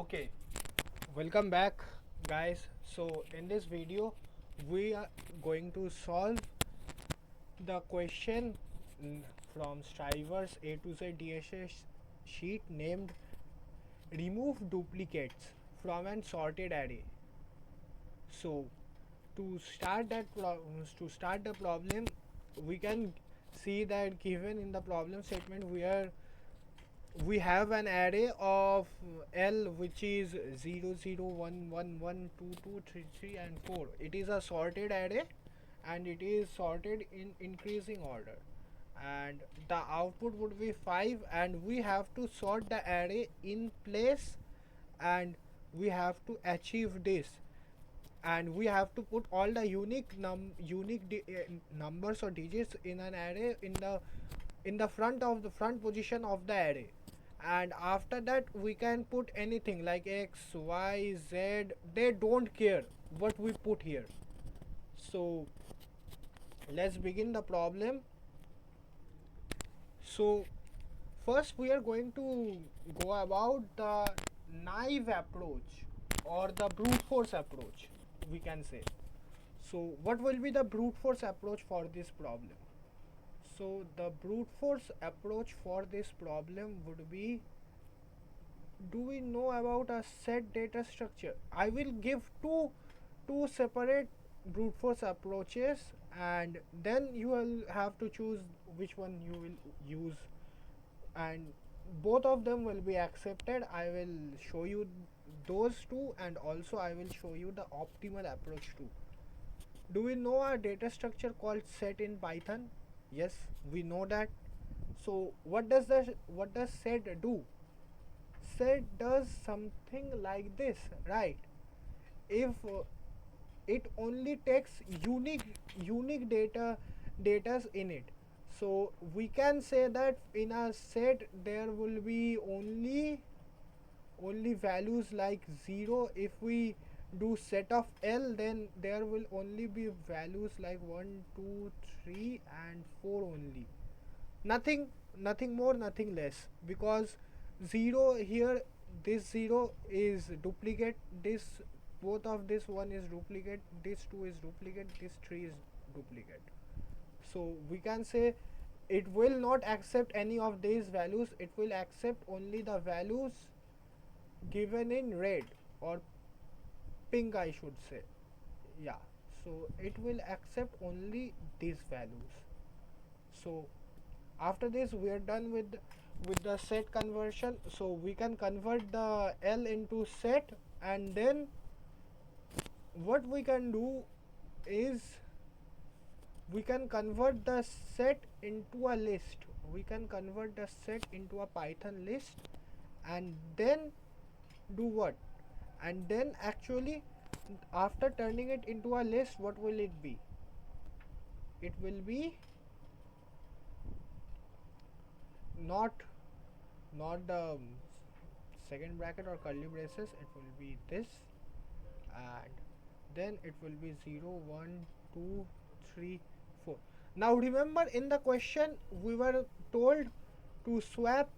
Okay, welcome back, guys. So in this video we are going to solve the question from Striver's A to Z DSS sheet named remove duplicates from an sorted array. So to start the problem, we can see that given in the problem statement we have an array of L which is 0 0 1 1 1 2 2 3 3 and 4. It is a sorted array and it is sorted in increasing order, and the output would be 5, and we have to sort the array in place, and we have to achieve this, and we have to put all the numbers or digits in an array in the front position of the array, and after that we can put anything like x y z. They don't care what we put here. So let's begin the problem. So first we are going to go about the naive approach or the brute force approach, we can say. So what will be the brute force approach for this problem? So the brute force approach for this problem would be, do we know about a set data structure? I will give two separate brute force approaches, and then you will have to choose which one you will use, and both of them will be accepted. I will show you those two, and also I will show you the optimal approach too. Do we know a data structure called set in Python? Yes, we know that. So what does set do? Set does something like this, right? If it only takes unique datas in it, so we can say that in a set there will be only values like 0. If we do set of L, then there will only be values like 1 2 3 and 4 only. Nothing more, nothing less, because 0 here, this 0 is duplicate, this both of this one is duplicate, this 2 is duplicate, this 3 is duplicate. So we can say it will not accept any of these values. It will accept only the values given in red or pink, I should say. Yeah, so it will accept only these values. So after this we are done with the set conversion. So we can convert the L into set, and then what we can do is we can convert the set into a list. We can convert the set into a Python list, and then do what? And then actually, after turning it into a list, what will it be? It will be not the second bracket or curly braces. It will be this, and then it will be 0 1 2 3 4. Now remember, in the question we were told to swap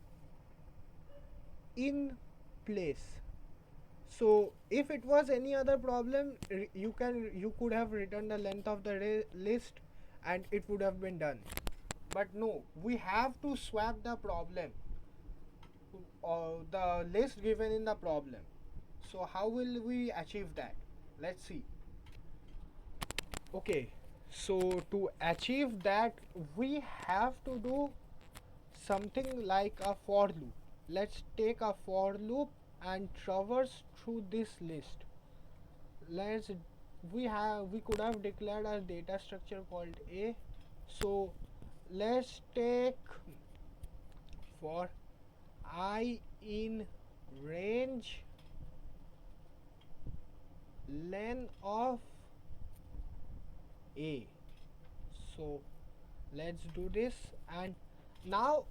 in place. So if it was any other problem, you could have written the length of the list and it would have been done. But no, we have to swap the problem, the list given in the problem. So how will we achieve that? Let's see. Okay, so to achieve that we have to do something like a for loop. Let's take a for loop and traverse through this list. Let's we could have declared a data structure called A. So let's take for I in range len of A. So let's do this, and now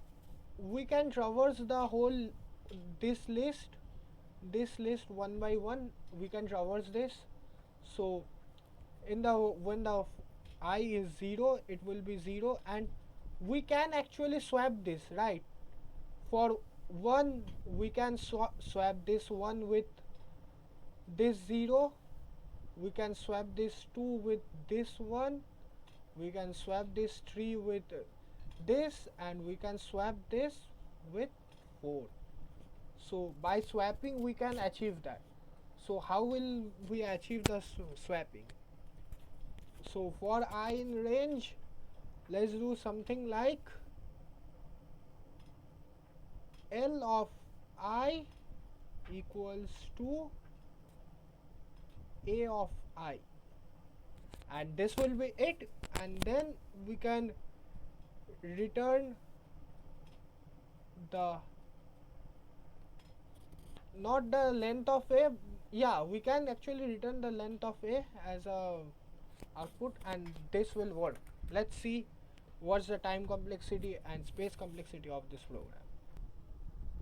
we can traverse the whole this list one by one. We can traverse this. So in the when the I is 0, it will be 0, and we can actually swap this, right? For one we can swap this one with this 0, we can swap this 2 with this one, we can swap this 3 with this, and we can swap this with 4. So by swapping we can achieve that. So how will we achieve the swapping? So for I in range, let's do something like L of I equals to A of I, and this will be it. And then we can return the, not the length of A, yeah, we can actually return the length of A as a output, and this will work. Let's see what's the time complexity and space complexity of this program.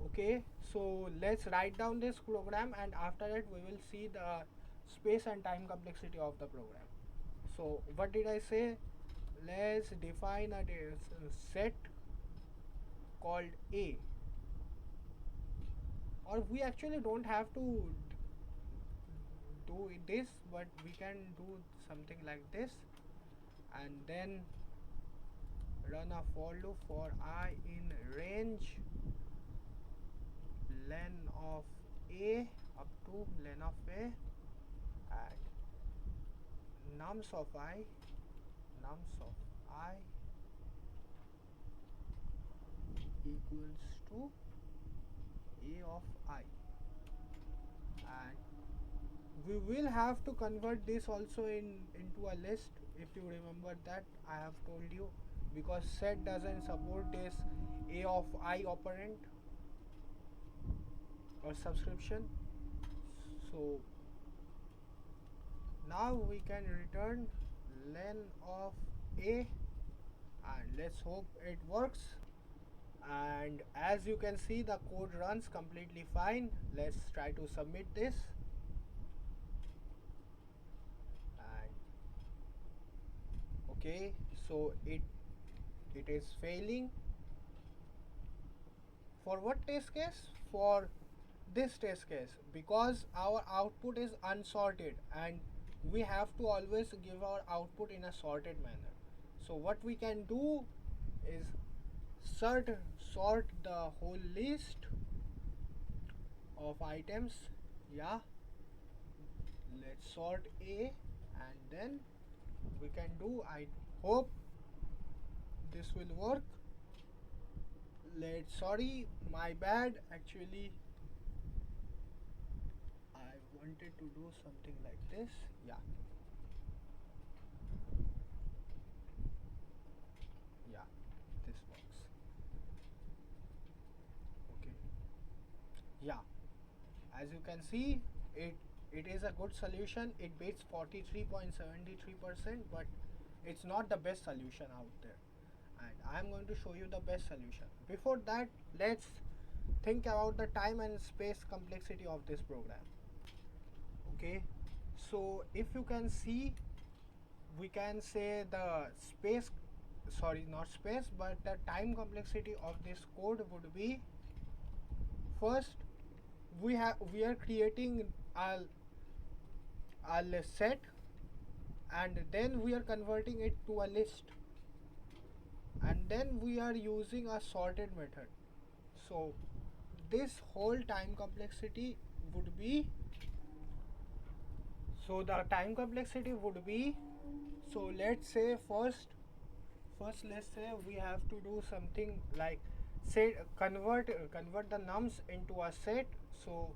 Okay, so let's write down this program, and after that we will see the space and time complexity of the program. So what did I say? Let's define a set called A, or we actually don't have to do this, but we can do something like this, and then run a for loop for I in range len of A up to len of A, and nums of I equals to A of I, and we will have to convert this also into a list, if you remember that I have told you, because set doesn't support this A of I operand or subscription. So now we can return len of A, and let's hope it works. And as you can see, the code runs completely fine. Let's try to submit this, and okay, so it is failing. For what test case? For this test case, because our output is unsorted and we have to always give our output in a sorted manner. So what we can do is sort the whole list of items. Yeah, let's sort A, and then we can do, I hope this will work. Sorry, my bad, actually I wanted to do something like this. Yeah, yeah, this works. Okay, yeah, as you can see, it is a good solution. It beats 43.73%, but it's not the best solution out there, and I'm going to show you the best solution. Before that, let's think about the time and space complexity of this program. Okay, so if you can see, we can say the space, sorry, not space, but the time complexity of this code would be, first we are creating a set, and then we are converting it to a list, and then we are using a sorted method. So this whole time complexity would be, so the time complexity would be, so let's say first let's say we have to do something like say convert the nums into a set. So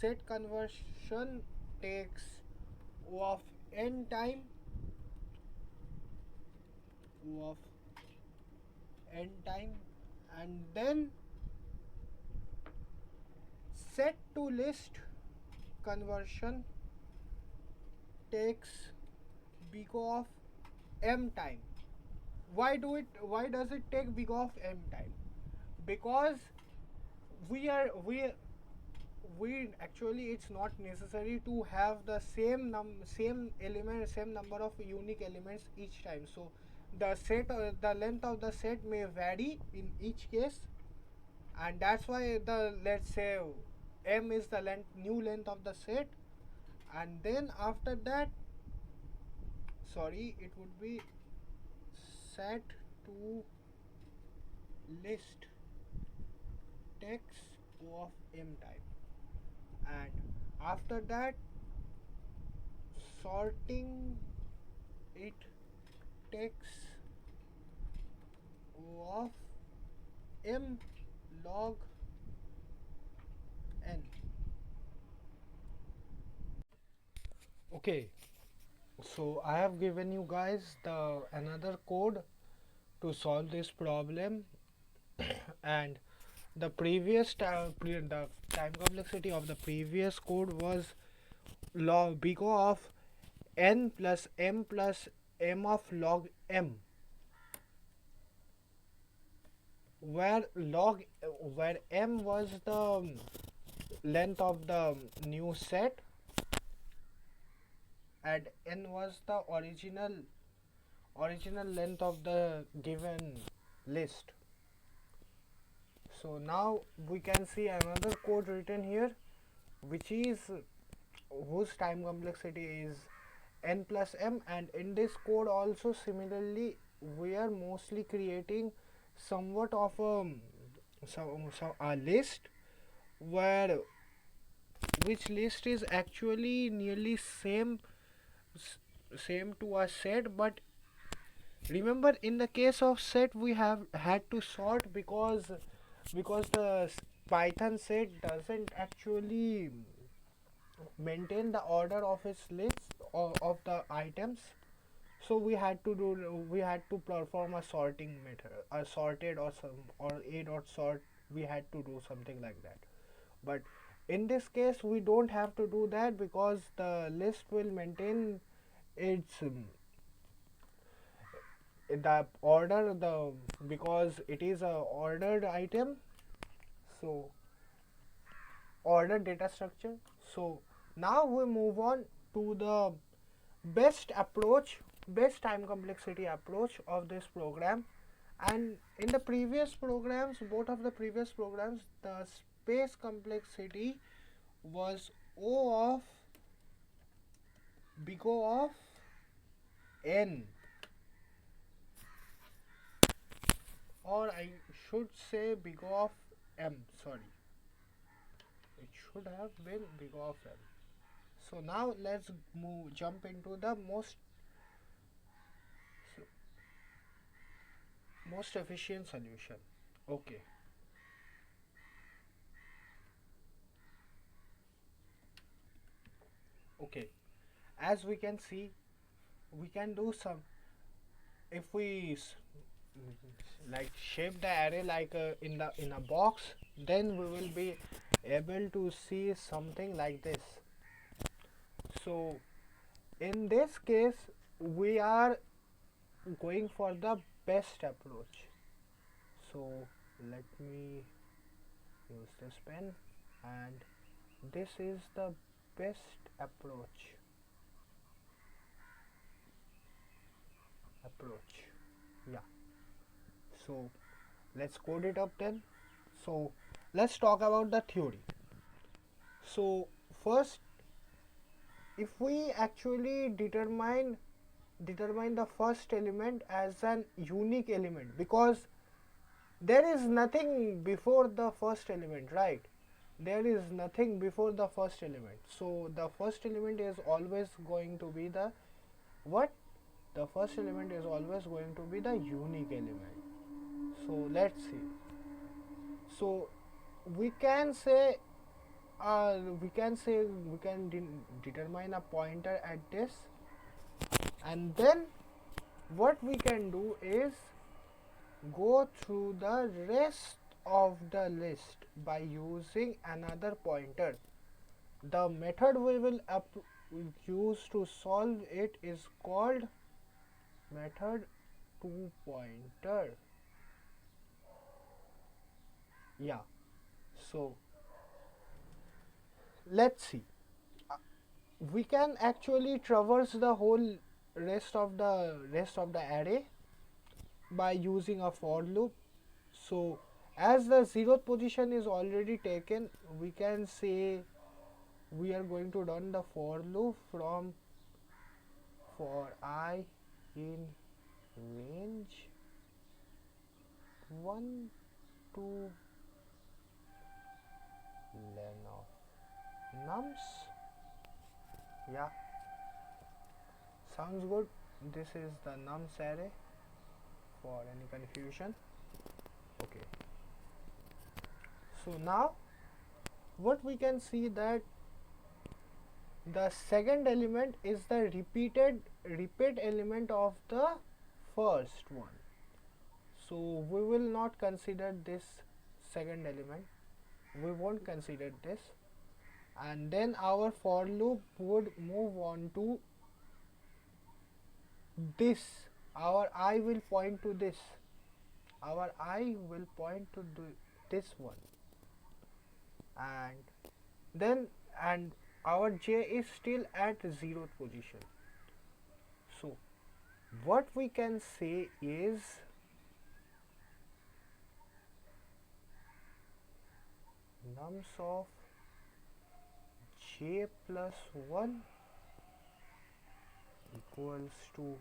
set conversion takes O of n time, O of n time, and then set to list conversion takes big of m time. Why does it take big of m time? Because we are we actually, it's not necessary to have the same number of unique elements each time. So the length of the set may vary in each case, and that's why the, let's say, m is the length, new length of the set. And then after that, sorry, it would be set to list text of m type, and after that sorting it text of m log n. Okay, so I have given you guys the another code to solve this problem. And the previous the time complexity of the previous code was log big O of n plus m of log m, where log where m was the length of the new set and n was the original length of the given list. So now we can see another code written here, which is whose time complexity is n plus m, and in this code also similarly we are mostly creating somewhat of a list, where which list is actually nearly same to a set. But remember, in the case of set we have had to sort, because the python set doesn't actually maintain the order of its list of the items. So we had to perform a sorting method, a sorted or some, or a dot sort. We had to do something like that. But in this case we don't have to do that, because the list will maintain its the order, the because it is a ordered item, so ordered data structure. So now we move on to the best approach, best time complexity approach of this program. And in the previous programs, both of the previous programs, the space complexity was O of big O of n, or I should say big O of m, sorry, it should have been big O of m. So now let's jump into the most efficient solution. Okay, okay, as we can see, we can do some, if we like shape the array like in a box, then we will be able to see something like this. So in this case we are going for the best approach. So let me use this pen, and this is the best approach. Yeah, so let's code it up then. So let's talk about the theory. So first, if we actually determine the first element as an unique element, because there is nothing before the first element, right? There is nothing before the first element, so the first element is always going to be the what? The first element is always going to be the unique element. So let's see. So we can say we can determine a pointer at this, and then what we can do is go through the rest of the list by using another pointer. The method we will use to solve it is called method to pointer. Yeah, so let's see. We can actually traverse the whole rest of the array by using a for loop. So As the 0th position is already taken, we can say we are going to run the for loop from for I in range 1 to len of nums. Yeah, sounds good. This is the nums array for any confusion. Okay, so now what we can see that the second element is the repeat element of the first one. So we will not consider this second element, we won't consider this, and then our for loop would move on to this. Our I will point to this, our I will point to this one, and then and our j is still at 0th position. So what we can say is nums of j plus 1 equals to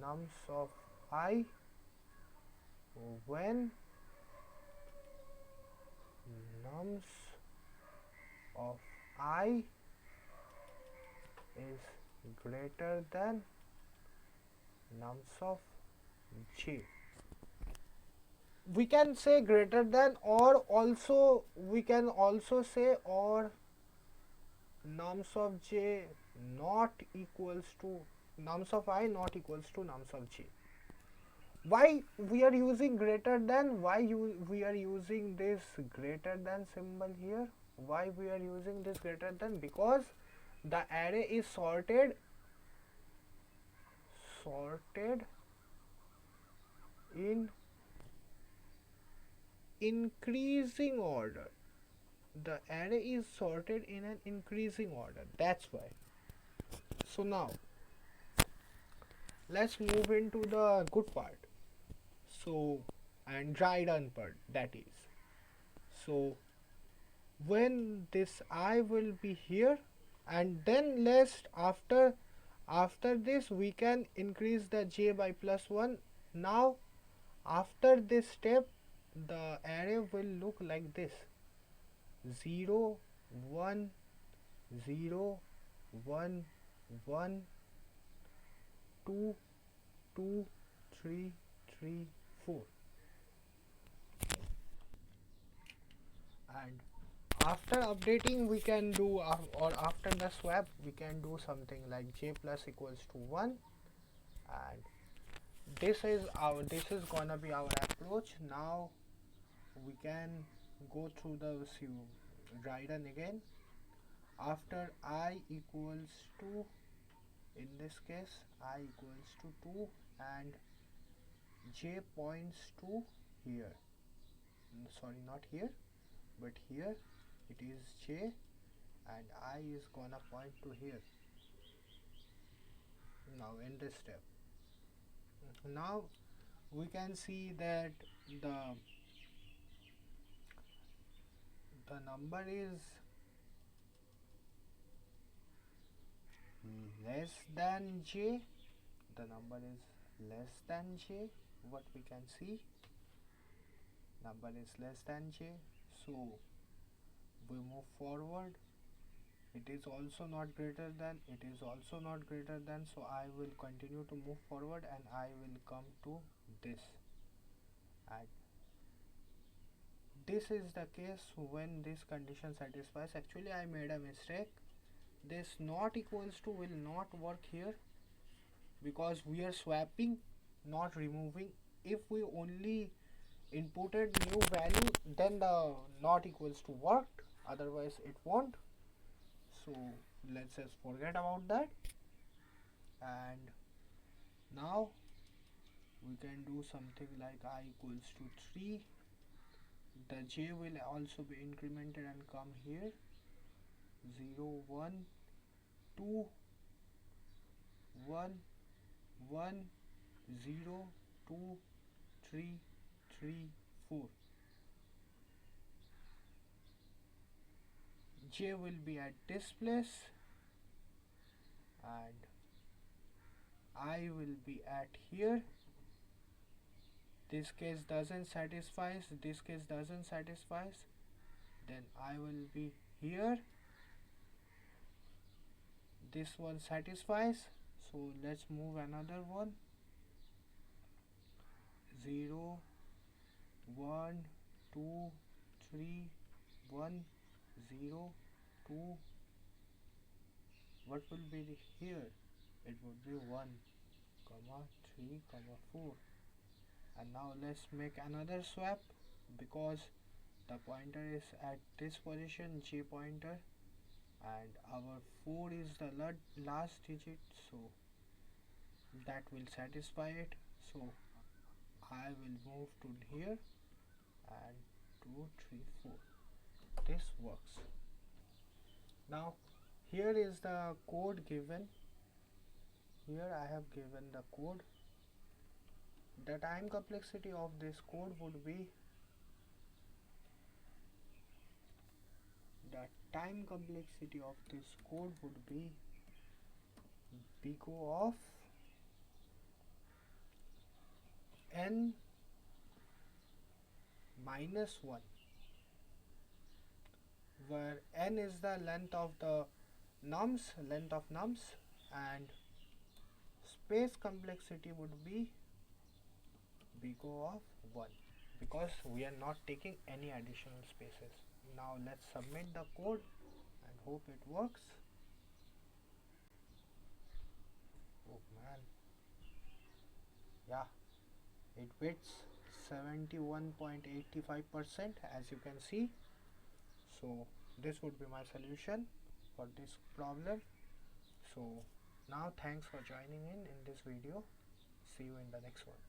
nums of I when nums of I is greater than nums of j. We can say greater than, or also we can also say or nums of j not equals to nums of I not equals to nums of j. Why we are using greater than? We are using this greater than symbol here? Why we are using this greater than? Because the array is sorted in increasing order. The array is sorted in an increasing order, that's why. So now let's move into the good part, so and dry run part, that is. So when this I will be here, and then let's after this we can increase the j by +1. Now after this step the array will look like this: 0 1 0 1 1 2 2 3 3 4. And after updating we can do or after the swap we can do something like j plus equals to 1, and this is gonna be our approach. Now we can go through the dry run again. After I equals to, in this case I equals to 2 and j points to here, sorry not here but here, it is j and I is gonna point to here. Now in this step, now we can see that the number is less than j, the number is less than j, what we can see, number is less than j, so we move forward. It is also not greater than, it is also not greater than, so I will continue to move forward and I will come to this, and this is the case when this condition satisfies. Actually I made a mistake, this not equals to will not work here because we are swapping, not removing. If we only inputted new value then the not equals to worked, otherwise it won't. So let's just forget about that, and now we can do something like I equals to 3, the j will also be incremented and come here, 0 1 2 1 1 0 2 3 3 4. J will be at this place and I will be at here. This case doesn't satisfy, this case doesn't satisfy, then I will be here. This one satisfies, so let's move another one. 0 1 2 3 1 0 2. What will be here? It would be 1 comma 3 comma 4. And now let's make another swap, because the pointer is at this position, J pointer, and our 4 is the last digit, so that will satisfy it. So I will move to here and 2 3 4. This works. Now here is the code given. Here I have given the code. The time complexity of this code would be big O of n minus 1, where n is the length of nums, and space complexity would be big O of 1, because we are not taking any additional spaces. Now let's submit the code and hope it works. Oh man, yeah, it fits 71.85%, as you can see. So this would be my solution for this problem. So now thanks for joining in this video. See you in the next one.